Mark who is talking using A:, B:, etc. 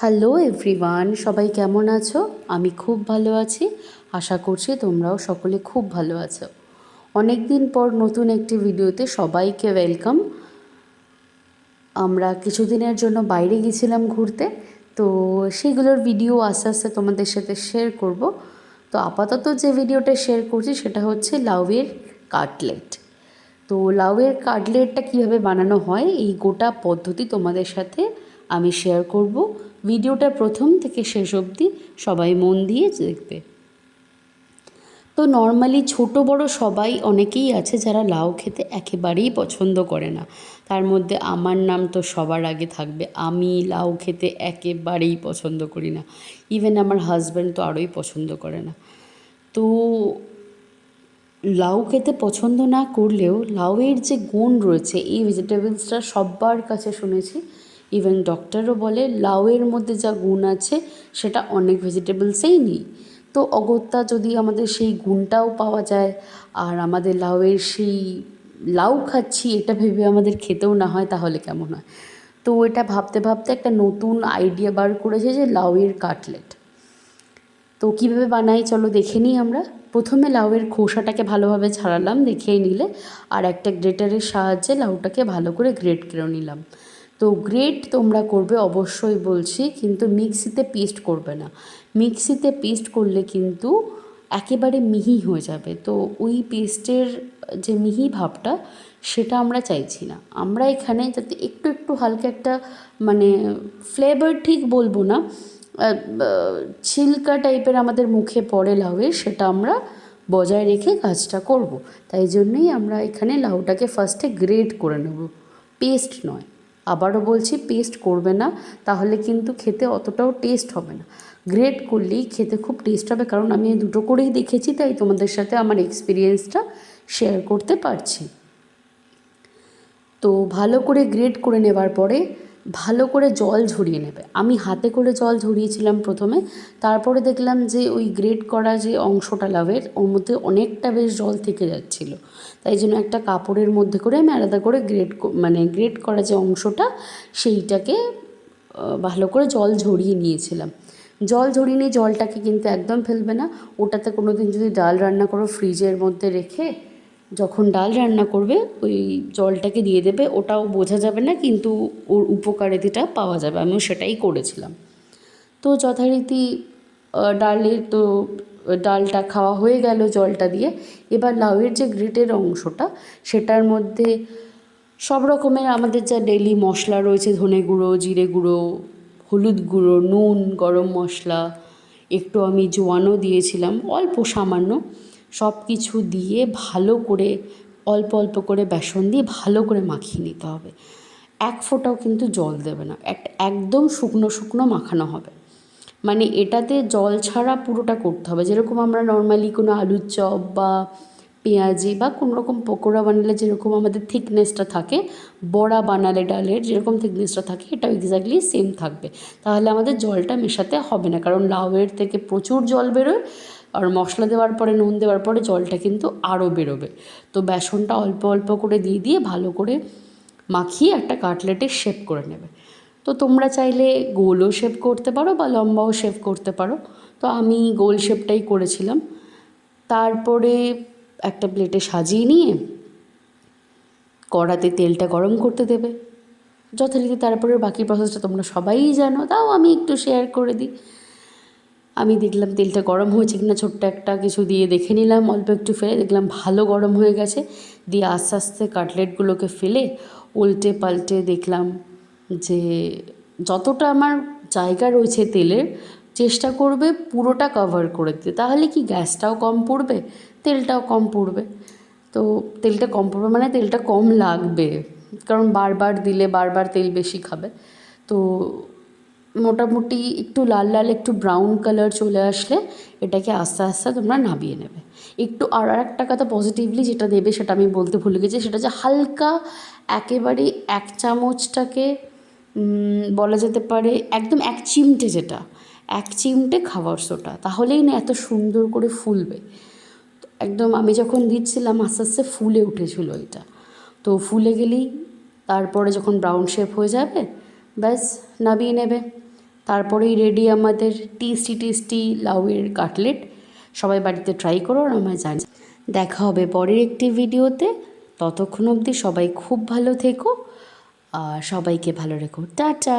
A: Hello everyone, সবাই কেমন আছো? আমি খুব ভালো আছি। আশা করছি তোমরাও সকলে খুব ভালো আছো। অনেক দিন পর নতুন একটি ভিডিওতে সবাইকে ওয়েলকাম। আমরা কিছুদিনের জন্য বাইরে গেছিলাম ঘুরতে, তো সেগুলোর ভিডিও আস্তে আস্তে তোমাদের সাথে শেয়ার করব। তো আপাতত যে ভিডিওটা শেয়ার করছি সেটা হচ্ছে লাউয়ের কাটলেট। তো লাউয়ের কাটলেটটা কীভাবে বানানো হয় এই গোটা পদ্ধতি তোমাদের সাথে আমি শেয়ার করব। ভিডিওটা প্রথম থেকে শেষ অবধি সবাই মন দিয়ে দেখবে। তো নর্মালি ছোট বড় সবাই অনেকেই আছে যারা লাউ খেতে একেবারেই পছন্দ করে না। তার মধ্যে আমার নাম তো সবার আগে থাকবে। আমি লাউ খেতে একেবারেই পছন্দ করি না। ইভেন আমার হাজব্যান্ড তো আরোই পছন্দ করে না। তো লাউ খেতে পছন্দ না করলেও লাউয়ের যে গুণ রয়েছে এই ভেজিটেবলসটা সবার কাছে শুনেছি, ইভেন ডক্টরও বলে লাউয়ের মধ্যে যা গুণ আছে সেটা অনেক ভেজিটেবলসেই নেই। তো অগত্যা যদি আমাদের সেই গুণটাও পাওয়া যায় আর আমাদের লাউয়ের সেই লাউ খাচ্ছি এটা ভেবে আমাদের খেতেও না হয়, তাহলে কেমন হয়? তো এটা ভাবতে ভাবতে একটা নতুন আইডিয়া বার করেছে যে লাউয়ের কাটলেট। তো কীভাবে বানাই চলো দেখে নিই আমরা। প্রথমে লাউয়ের খোসাটাকে ভালোভাবে ছাড়ালাম, দেখিয়ে নিলে, আর একটা গ্রেটারের সাহায্যে লাউটাকে ভালো করে গ্রেট করে নিলাম। তো গ্রেট তোমরা করবে অবশ্যই বলছি, কিন্তু মিক্সিতে পেস্ট করবে না। মিক্সিতে পেস্ট করলে কিন্তু একেবারে মিহি হয়ে যাবে। তো ওই পেস্টের যে মিহি ভাবটা সেটা আমরা চাইছি না। আমরা এখানে যাতে একটু একটু হালকা একটা মানে ফ্লেভার ঠিক বলবো না, ছিলকা টাইপের আমাদের মুখে পড়ে লাউয়ের, সেটা আমরা বজায় রেখে কাজটা করব। তাই জন্যই আমরা এখানে লাউটাকে ফার্স্টে গ্রেট করে নেব, পেস্ট নয়। আবারও বলছি, পেস্ট করবে না, তাহলে কিন্তু খেতে অতটাও টেস্ট হবে না। গ্রেট করলেই খেতে খুব টেস্ট হবে, কারণ আমি দুটো করেই দেখেছি, তাই তোমাদের সাথে আমার এক্সপিরিয়েন্সটা শেয়ার করতে পারছি। তো ভালো করে গ্রেট করে নেবার পরে ভালো করে জল ঝরিয়ে নেবে। আমি হাতে করে জল ঝরিয়েছিলাম প্রথমে, তারপরে দেখলাম যে ওই গ্রেট করা যে অংশটা লাউয়ের ওর মধ্যে অনেকটা বেশ জল থেকে যাচ্ছিল। তাই জন্য একটা কাপড়ের মধ্যে করে আমি আলাদা করে গ্রেট করা যে অংশটা সেইটাকে ভালো করে জল ঝরিয়ে নিয়েছিলাম। জল ঝরিয়ে নিয়ে জলটাকে কিন্তু একদম ফেলবে না। ওটাতে কোনো দিন যদি ডাল রান্না করো ফ্রিজের মধ্যে রেখে যখন ডাল রান্না করবে ওই জলটাকে দিয়ে দেবে, ওটাও বোঝা যাবে না, কিন্তু ওর উপকারিতাটা পাওয়া যাবে। আমিও সেটাই করেছিলাম। তো যথারীতি ডালটা খাওয়া হয়ে গেল জলটা দিয়ে। এবার লাউয়ের যে গ্রেটের অংশটা সেটার মধ্যে সব রকমের আমাদের যা ডেইলি মশলা রয়েছে, ধনে গুঁড়ো, জিরে গুঁড়ো, হলুদ গুঁড়ো, নুন, গরম মশলা, একটু আমি জোয়ানও দিয়েছিলাম অল্প সামান্য, সব কিছু দিয়ে ভালো করে অল্প অল্প করে বেসন দিয়ে ভালো করে মাখিয়ে নিতে হবে। এক ফোঁটাও কিন্তু জল দেবে না, একদম শুকনো শুকনো মাখানো হবে। মানে এটাতে জল ছাড়া পুরোটা করতে হবে। যেরকম আমরা নর্মালি কোনো আলুর চপ বা পেঁয়াজি বা কোনো রকম পকোড়া বানালে যেরকম আমাদের থিকনেসটা থাকে, বড়া বানালে ডালের যেরকম থিকনেসটা থাকে এটাও এক্স্যাক্টলি সেম থাকবে। তাহলে আমাদের জলটা মেশাতে হবে না, কারণ লাউয়ের থেকে প্রচুর জল বেরোয়, আর মশলা দেওয়ার পরে নুন দেওয়ার পরে জলটা কিন্তু আরও বেরোবে। তো বেসনটা অল্প অল্প করে দিয়ে দিয়ে ভালো করে মাখিয়ে একটা কাটলেটের শেপ করে নেবে। তো তোমরা চাইলে গোলও শেপ করতে পারো বা লম্বাও শেপ করতে পারো। তো আমি গোল শেপটাই করেছিলাম। তারপরে একটা প্লেটে সাজিয়ে নিয়ে কড়াতে তেলটা গরম করতে দেবে যথারীতি। তারপরে বাকি প্রসেসটা তোমরা সবাই জানো, তাও আমি একটু শেয়ার করে দিই। আমি দেখলাম তেলটা গরম হয়েছে কিনা, ছোট্ট একটা কিছু দিয়ে দেখে নিলাম, অল্প একটু ফেলে দেখলাম ভালো গরম হয়ে গেছে। দিয়ে আস্তে আস্তে কাটলেটগুলোকে ফেলে উল্টে পাল্টে দেখলাম যে যতটা আমার জায়গা রয়েছে তেলের, চেষ্টা করবে পুরোটা কভার করে দিতে, তাহলে কি গ্যাসটাও কম পড়বে, তেলটাও কম পড়বে। তো তেলটা কম পড়বে মানে তেলটা কম লাগবে, কারণ বারবার দিলে বারবার তেল বেশি খাবে। তো মোটামুটি একটু লাল লাল একটু ব্রাউন কালার চলে আসলে এটাকে আস্তে আস্তে তোমরা নামিয়ে নেবে। একটু আর একটা কথা পজিটিভলি যেটা দেবে সেটা আমি বলতে ভুলে গেছি, সেটা যে হালকা একেবারে এক চামচটাকে বলা যেতে পারে একদম এক চিমটে, যেটা এক চিমটে খাবার সোডা, তাহলেই না এত সুন্দর করে ফুলবে। একদম আমি যখন দিচ্ছিলাম আস্তে আস্তে ফুলে উঠেছিল এটা। তো ফুলে গেলেই তারপরে যখন ব্রাউন শেপ হয়ে যাবে ব্যাস নামিয়ে নেবে। তারপরেই রেডি আমাদের টেস্টি টেস্টি লাউয়ের কাটলেট। সবাই বাড়িতে ট্রাই করো আর আমায় জানি। দেখা হবে পরের একটি ভিডিওতে। ততক্ষণ অবধি সবাই খুব ভালো থেকো আর সবাইকে ভালো রেখো। টাটা।